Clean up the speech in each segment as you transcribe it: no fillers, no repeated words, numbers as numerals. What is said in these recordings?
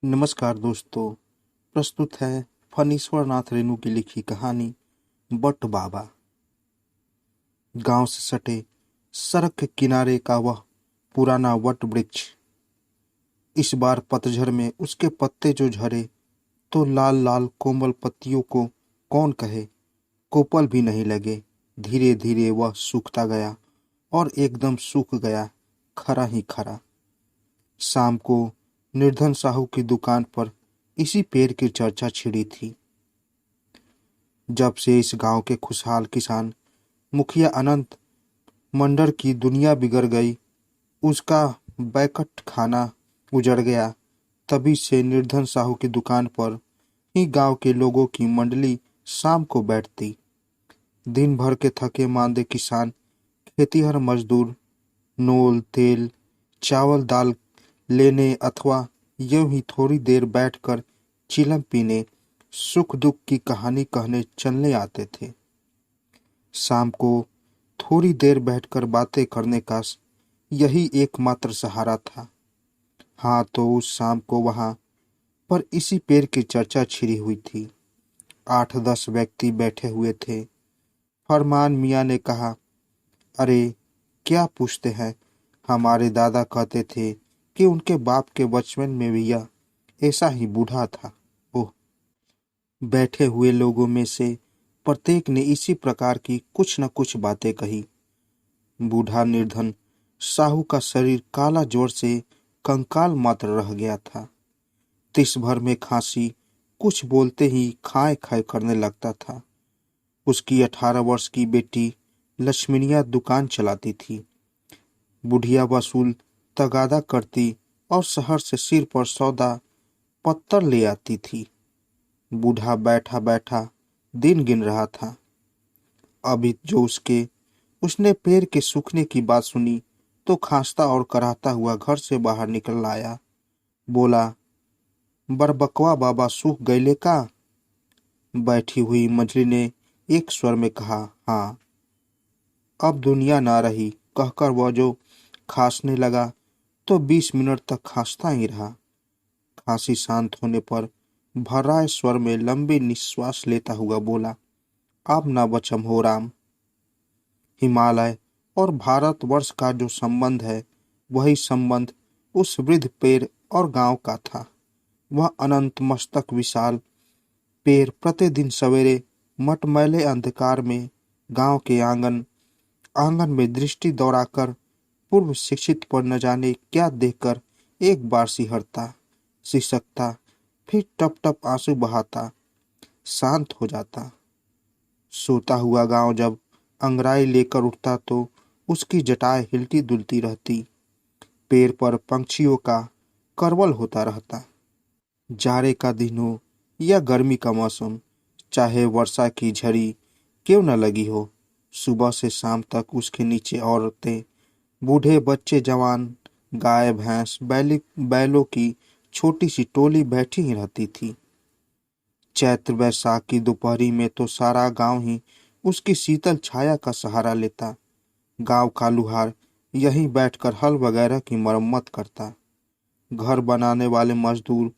नमस्कार दोस्तों। प्रस्तुत है फणीश्वर नाथ रेणु की लिखी कहानी बट बाबा। गांव से सटे सड़क के किनारे का वह पुराना वट वृक्ष इस बार पतझड़ में उसके पत्ते जो झरे तो लाल लाल कोमल पत्तियों को कौन कहे, कोपल भी नहीं लगे। धीरे धीरे वह सूखता गया और एकदम सूख गया, खरा ही खरा। शाम को निर्धन साहू की दुकान पर इसी पेड़ की चर्चा छिड़ी थी। जब से इस गांव के खुशहाल किसान मुखिया अनंत मंडर की दुनिया बिगड़ गई, उसका बैकट खाना उजड़ गया, तभी से निर्धन साहू की दुकान पर ही गांव के लोगों की मंडली शाम को बैठती। दिन भर के थके मांदे किसान, खेतीहर मजदूर नोल तेल चावल दाल लेने अथवा यूं ही थोड़ी देर बैठकर चिलम पीने, सुख दुख की कहानी कहने चलने आते थे। शाम को थोड़ी देर बैठकर बातें करने का यही एकमात्र सहारा था। हाँ, तो उस शाम को वहां पर इसी पेड़ की चर्चा छिड़ी हुई थी। 8-10 व्यक्ति बैठे हुए थे। फरमान मियाँ ने कहा, अरे क्या पूछते हैं, हमारे दादा कहते थे कि उनके बाप के बचपन में भी यह ऐसा ही बूढ़ा था। ओह। बैठे हुए लोगों में से प्रत्येक ने इसी प्रकार की कुछ न कुछ बातें कही। बूढ़ा निर्धन साहू का शरीर काला जोर से कंकाल मात्र रह गया था। तिस भर में खांसी, कुछ बोलते ही खाए खाए करने लगता था। उसकी 18 वर्ष की बेटी लक्ष्मीनिया दुकान चलाती थी। बुढ़िया वसूल तगादा करती और शहर से सिर पर सौदा पत्तर ले आती थी। बूढ़ा बैठा बैठा दिन गिन रहा था। अभी जो उसने पेड़ के सूखने की बात सुनी तो खांसता और कराहता हुआ घर से बाहर निकल आया। बोला, बरबकवा बाबा सूख गईले का? बैठी हुई मंझली ने एक स्वर में कहा, हाँ। अब दुनिया ना रही, कहकर वह जो खांसने लगा तो 20 मिनट तक खांसता ही रहा। खांसी शांत होने पर भर्राए स्वर में लंबी निश्वास लेता हुआ बोला, अब ना बचम हो राम। हिमालय और भारतवर्ष का जो संबंध है, वही संबंध उस वृद्ध पेड़ और गांव का था। वह अनंत मस्तक विशाल पेड़ प्रतिदिन सवेरे मटमैले अंधकार में गांव के आंगन में दृष्टि दौड़ाकर पूर्व शिक्षित पर न जाने क्या देखकर एक बार सिहरता, सिसकता, फिर टप टप आंसू बहाता, शांत हो जाता। सोता हुआ गांव जब अंगड़ाई लेकर उठता तो उसकी जटाएं हिलती डुलती रहती। पेड़ पर पंछियों का करवल होता रहता। जाड़े का दिन हो या गर्मी का मौसम, चाहे वर्षा की झड़ी क्यों न लगी हो, सुबह से शाम तक उसके नीचे औरतें, बूढ़े बच्चे जवान, गाय भैंस बैलों की छोटी सी टोली बैठी ही रहती थी। चैत्र वैशाख की दोपहरी में तो सारा गांव ही उसकी शीतल छाया का सहारा लेता। गांव का लुहार यहीं बैठकर हल वगैरह की मरम्मत करता। घर बनाने वाले मजदूर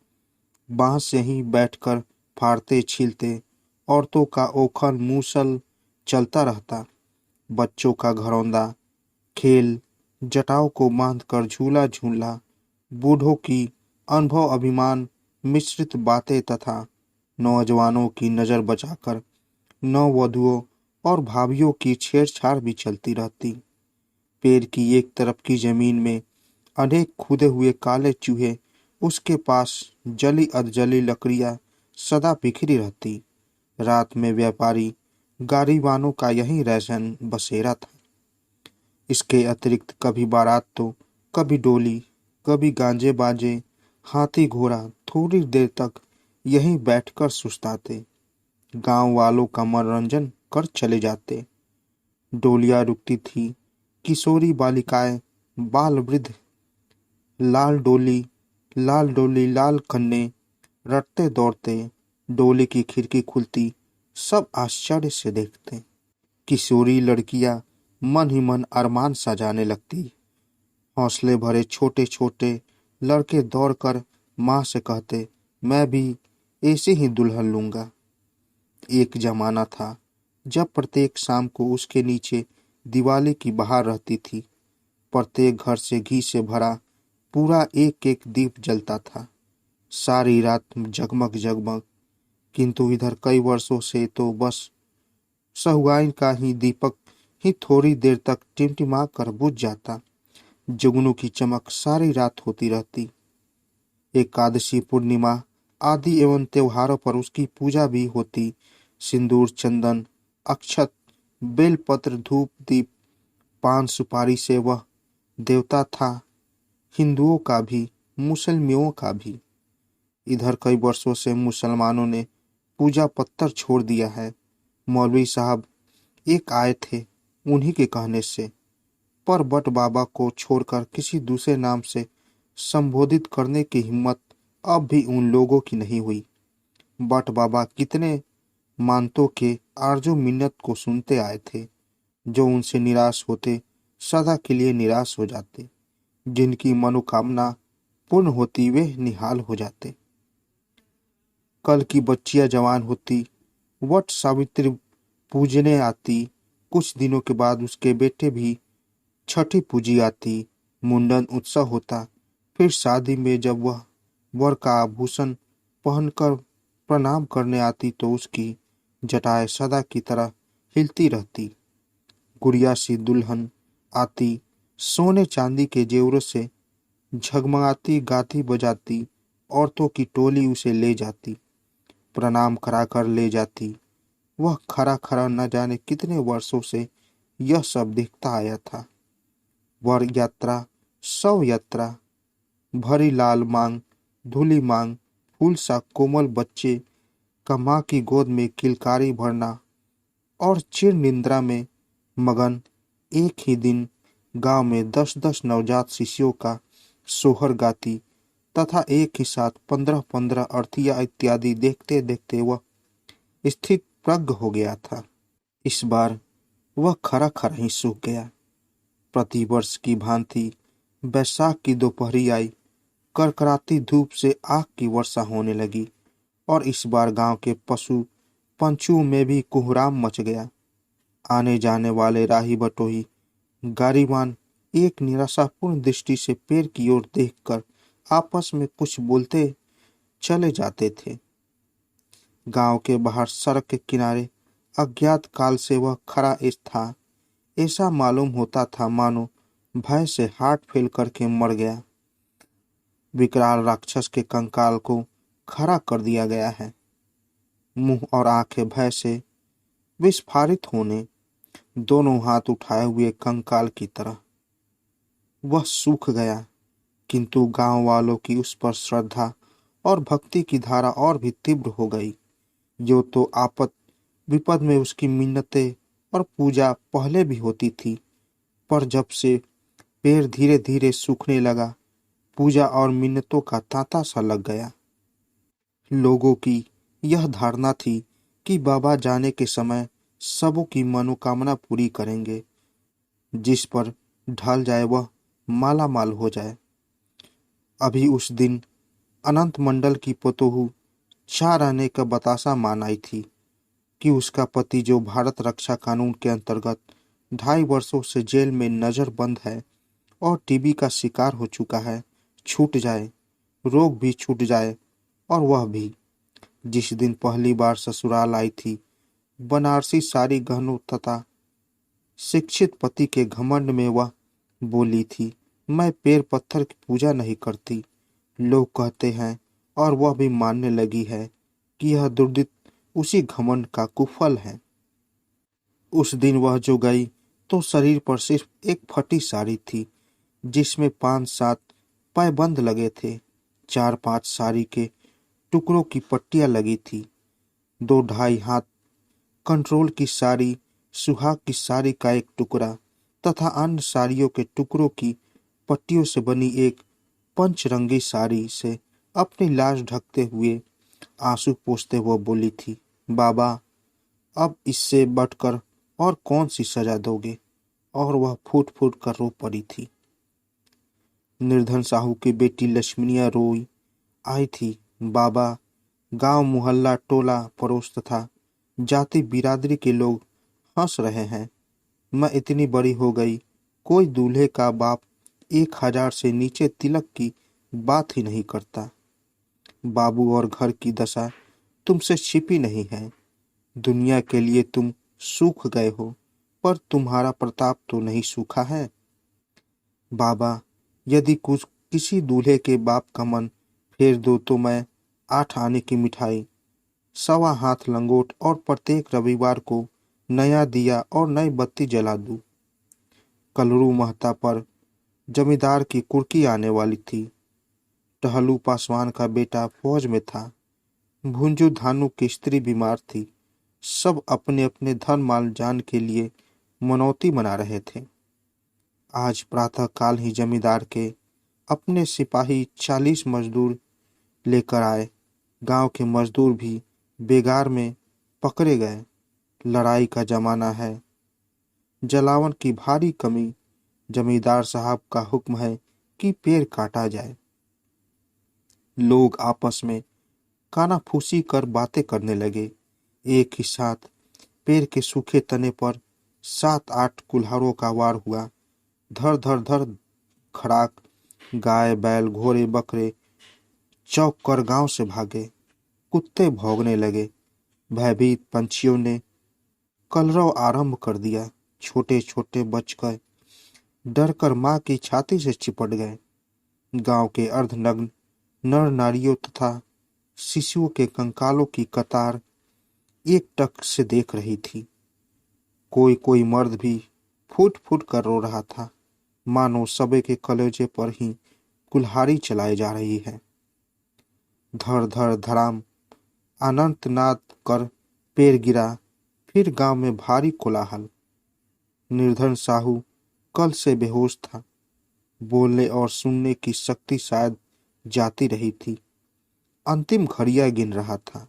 बांस से ही बैठकर फाड़ते छीलते। औरतों का ओखल मूसल चलता रहता। बच्चों का घरौंदा खेल, जटाओं को बांधकर झूला झूलना, बूढ़ों की अनुभव अभिमान मिश्रित बातें तथा नौजवानों की नजर बचाकर नववधुओं और भाभियों की छेड़छाड़ भी चलती रहती। पेड़ की एक तरफ की जमीन में अनेक खुदे हुए काले चूहे, उसके पास जली अधजली लकड़ियां सदा बिखरी रहती। रात में व्यापारी गाड़ीवानों का यही रहन बसेरा था। इसके अतिरिक्त कभी बारात तो कभी डोली, कभी गांजे बाजे, हाथी घोड़ा थोड़ी देर तक यहीं बैठकर सुस्ताते, गांव वालों का मनोरंजन कर चले जाते। डोलियां रुकती थी, किशोरी बालिकाएं, बाल वृद्ध, लाल डोली लाल कन्ने रटते दौड़ते, डोली की खिड़की खुलती, सब आश्चर्य से देखते। किशोरी लड़कियां मन ही मन अरमान सजाने लगती। हौसले भरे छोटे छोटे लड़के दौड़कर माँ से कहते, मैं भी ऐसे ही दुल्हन लूंगा। एक जमाना था जब प्रत्येक शाम को उसके नीचे दिवाली की बहार रहती थी। प्रत्येक घर से घी से भरा पूरा एक एक दीप जलता था, सारी रात जगमग जगमग। किंतु इधर कई वर्षों से तो बस सहुआइन का ही दीपक ही थोड़ी देर तक टिमटिमा कर बुझ जाता। जुगनू की चमक सारी रात होती रहती। एकादशी, पूर्णिमा आदि एवं त्योहारों पर उसकी पूजा भी होती। सिंदूर, चंदन, अक्षत, बेलपत्र, धूप, दीप, पान सुपारी से वह देवता था, हिंदुओं का भी, मुसलमानों का भी। इधर कई वर्षों से मुसलमानों ने पूजा पत्थर छोड़ दिया है। मौलवी साहब एक आए थे उन्हीं के कहने से, पर बट बाबा को छोड़कर किसी दूसरे नाम से संबोधित करने की हिम्मत अब भी उन लोगों की नहीं हुई। बट बाबा कितने मानतों के आरजू मिन्नत को सुनते आए थे, जो उनसे निराश होते सदा के लिए निराश हो जाते, जिनकी मनोकामना पूर्ण होती वे निहाल हो जाते। कल की बच्चियां जवान होती, वट सावित्री पूजने आती। कुछ दिनों के बाद उसके बेटे भी छठी पूजी आती। मुंडन उत्सव होता। फिर शादी में जब वह वर का आभूषण पहनकर प्रणाम करने आती तो उसकी जटाएं सदा की तरह हिलती रहती। गुड़िया सी दुल्हन आती, सोने चांदी के जेवरों से झगमगाती, गाती बजाती औरतों की टोली उसे ले जाती, प्रणाम कराकर ले जाती। वह खरा खरा न जाने कितने वर्षों से यह सब देखता आया था। वर यात्रा, शव यात्रा, भरी लाल मांग, धूली मांग, फूल सा कोमल बच्चे का माँ की गोद में किलकारी भरना और चिर निद्रा में मगन। एक ही दिन गांव में 10-10 नवजात शिशुओं का सोहर गाती तथा एक ही साथ 15-15 अर्थियां इत्यादि देखते देखते वह स्थित प्रज्ञ हो गया था। इस बार वह खरा खरा ही सूख गया। प्रतिवर्ष की भांति बैसाख की दोपहरी आई। करकराती धूप से आग की वर्षा होने लगी और इस बार गांव के पशु पंछियों में भी कोहराम मच गया। आने जाने वाले राही बटोही गारीवान एक निराशापूर्ण दृष्टि से पेड़ की ओर देखकर आपस में कुछ बोलते चले जाते थे। गांव के बाहर सड़क के किनारे अज्ञात काल से वह खड़ा था। ऐसा मालूम होता था मानो भय से हार्ट फेल करके मर गया। विकराल राक्षस के कंकाल को खड़ा कर दिया गया है। मुंह और आंखें भय से विस्फारित होने, दोनों हाथ उठाए हुए कंकाल की तरह। वह सूख गया, किंतु गांव वालों की उस पर श्रद्धा और भक्ति की धारा और भी तीव्र हो गई। जो तो आपद विपद में उसकी मिन्नतें और पूजा पहले भी होती थी, पर जब से पेड़ धीरे धीरे सूखने लगा, पूजा और मिन्नतों का तांता सा लग गया। लोगों की यह धारणा थी कि बाबा जाने के समय सबों की मनोकामना पूरी करेंगे, जिस पर ढल जाए वह माला माल हो जाए। अभी उस दिन अनंत मंडल की पतोहू चार आने का बतासा मान आई थी कि उसका पति, जो भारत रक्षा कानून के अंतर्गत 2.5 वर्षों से जेल में नजरबंद है और टीबी का शिकार हो चुका है, छूट जाए, रोग भी छूट जाए। और वह भी जिस दिन पहली बार ससुराल आई थी, बनारसी साड़ी गहनों तथा शिक्षित पति के घमंड में वह बोली थी, मैं पैर पत्थर की पूजा नहीं करती। लोग कहते हैं और वह भी मानने लगी है कि यह दुर्दित उसी घमंड का कुफल है। उस दिन वह जो गई तो शरीर पर सिर्फ एक फटी साड़ी थी, जिसमें 5-7 पैबंद लगे थे। 4-5 साड़ी के टुकड़ों की पट्टियां लगी थी। 2-2.5 हाथ कंट्रोल की साड़ी, सुहाग की साड़ी का एक टुकड़ा तथा अन्य साड़ियों के टुकड़ों की पट्टियों से बनी एक पंचरंगी साड़ी से अपनी लाश ढकते हुए आंसू पोंछते हुए बोली थी, बाबा अब इससे बढ़कर और कौन सी सजा दोगे। और वह फूट फूट कर रो पड़ी थी। निर्धन साहू की बेटी लक्ष्मणिया रोई, आई थी। बाबा, गांव, मोहल्ला, टोला पड़ोस तथा जाति बिरादरी के लोग हंस रहे हैं। मैं इतनी बड़ी हो गई, कोई दूल्हे का बाप 1,000 से नीचे तिलक की बात ही नहीं करता। बाबू और घर की दशा तुमसे छिपी नहीं है। दुनिया के लिए तुम सूख गए हो, पर तुम्हारा प्रताप तो नहीं सूखा है। बाबा, यदि कुछ किसी दूल्हे के बाप का मन फेर दो तो मैं 8 आने की मिठाई, 1.25 हाथ लंगोट और प्रत्येक रविवार को नया दिया और नई बत्ती जला दूं। कलरू महता पर जमींदार की कुर्की आने वाली थी। टहलू पासवान का बेटा फौज में था। भुंजू धानु की स्त्री बीमार थी। सब अपने अपने धन माल जान के लिए मनौती मना रहे थे। आज प्रातः काल ही जमींदार के अपने सिपाही 40 मजदूर लेकर आए। गांव के मजदूर भी बेगार में पकड़े गए। लड़ाई का जमाना है, जलावन की भारी कमी। जमींदार साहब का हुक्म है कि पेड़ काटा जाए। लोग आपस में कानाफूसी कर बातें करने लगे। एक ही साथ पेड़ के सूखे तने पर 7-8 कुल्हाड़ों का वार हुआ। धर धर धर खड़ाक, गाय बैल घोड़े बकरे चौंक कर गांव से भागे। कुत्ते भौंकने लगे। भयभीत पंछियों ने कलरव आरंभ कर दिया। छोटे छोटे बच्चे डरकर माँ की छाती से चिपट गए। गांव के अर्धनग्न नर नारियों तथा शिशुओं के कंकालों की कतार एक टक से देख रही थी। कोई कोई मर्द भी फूट फूट कर रो रहा था, मानो सबे के कलेजे पर ही कुल्हाड़ी चलाई जा रही है। धड़ धड़ धड़ाम अनंत नाद कर पेड़ गिरा। फिर गांव में भारी कोलाहल। निर्धन साहू कल से बेहोश था। बोलने और सुनने की शक्ति शायद जाती रही थी। अंतिम घड़ियां गिन रहा था।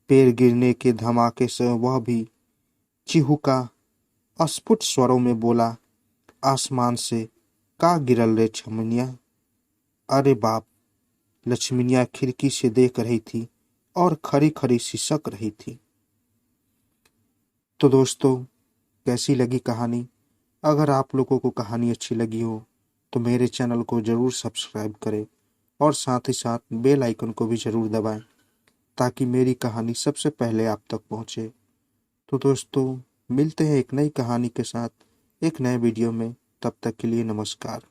पेड़ गिरने के धमाके से वह भी चिहुका। अस्फुट स्वरों में बोला, आसमान से का गिरल रे छमनिया। अरे बाप! लक्ष्मीनिया खिड़की से देख रही थी और खरी खरी सिसक रही थी। तो दोस्तों, कैसी लगी कहानी? अगर आप लोगों को कहानी अच्छी लगी हो तो मेरे चैनल को ज़रूर सब्सक्राइब करें और साथ ही साथ बेल आइकन को भी ज़रूर दबाएं ताकि मेरी कहानी सबसे पहले आप तक पहुंचे। तो दोस्तों, मिलते हैं एक नई कहानी के साथ एक नए वीडियो में। तब तक के लिए नमस्कार।